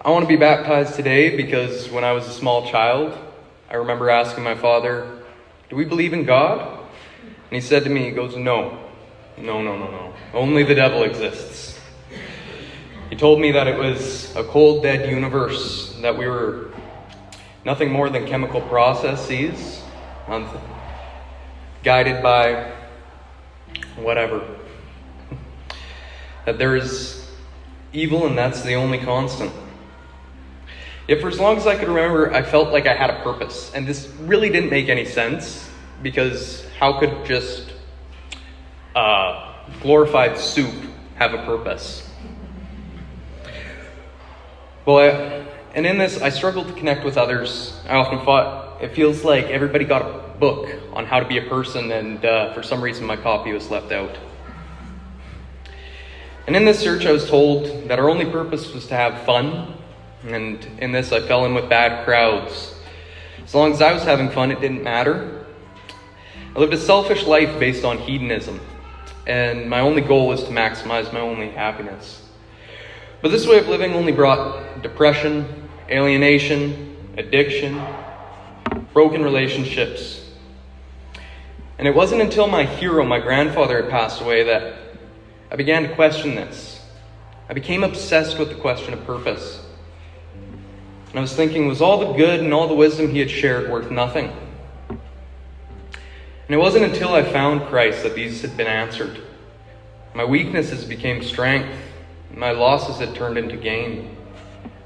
I want to be baptized today because when I was a small child, I remember asking my father, "Do we believe in God?" And he said to me, he goes, No. Only the devil exists. He told me that it was a cold, dead universe, that we were nothing more than chemical processes, guided by whatever. That there is evil and that's the only constant. Yet for as long as I could remember, I felt like I had a purpose. And this really didn't make any sense, because how could just glorified soup have a purpose? And in this, I struggled to connect with others. I often thought it feels like everybody got a book on how to be a person, and for some reason my copy was left out. And in this search, I was told that our only purpose was to have fun, and in this, I fell in with bad crowds. As long as I was having fun, it didn't matter. I lived a selfish life based on hedonism, and my only goal was to maximize my only happiness. But this way of living only brought depression, alienation, addiction, broken relationships. And it wasn't until my hero, my grandfather, had passed away that I began to question this. I became obsessed with the question of purpose. And I was thinking, was all the good and all the wisdom he had shared worth nothing? And it wasn't until I found Christ that these had been answered. My weaknesses became strength. My losses had turned into gain.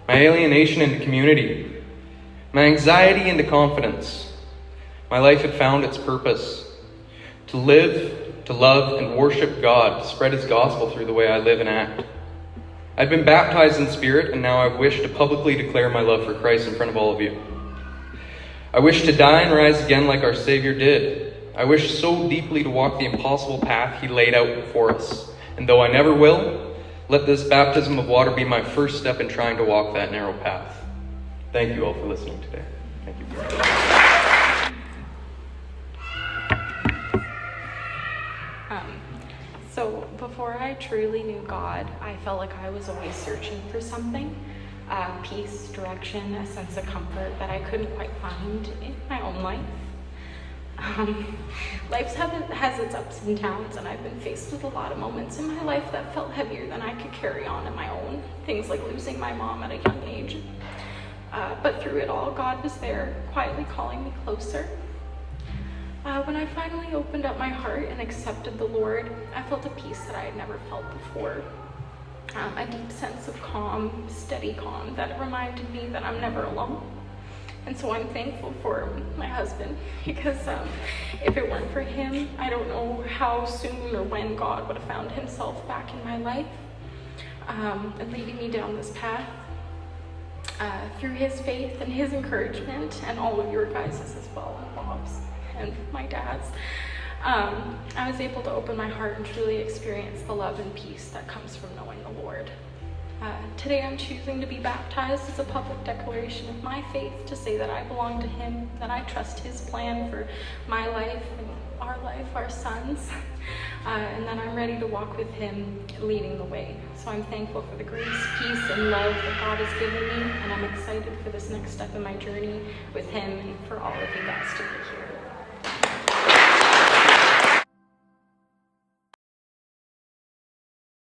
My alienation into community. My anxiety into confidence. My life had found its purpose. To live, to love, and worship God, to spread His gospel through the way I live and act. I'd been baptized in spirit, and now I wish to publicly declare my love for Christ in front of all of you. I wish to die and rise again like our Savior did. I wish so deeply to walk the impossible path He laid out before us. And though I never will, let this baptism of water be my first step in trying to walk that narrow path. Thank you all for listening today. Thank you. So before I truly knew God, I felt like I was always searching for something. Peace, direction, a sense of comfort that I couldn't quite find in my own life. Life has its ups and downs, and I've been faced with a lot of moments in my life that felt heavier than I could carry on my own. Things like losing my mom at a young age. But through it all, God was there, quietly calling me closer. When I finally opened up my heart and accepted the Lord, I felt a peace that I had never felt before. A deep sense of calm, steady calm that reminded me that I'm never alone. And so I'm thankful for my husband, because if it weren't for him, I don't know how soon or when God would have found Himself back in my life and leading me down this path. Through his faith and his encouragement, and all of your guys' as well, and Bob's and my dad's, I was able to open my heart and truly experience the love and peace that comes from knowing the Lord. Today I'm choosing to be baptized as a public declaration of my faith, to say that I belong to Him, that I trust His plan for my life and our sons, and that I'm ready to walk with Him leading the way. So I'm thankful for the grace, peace, and love that God has given me, and I'm excited for this next step in my journey with Him and for all of you guys to be here.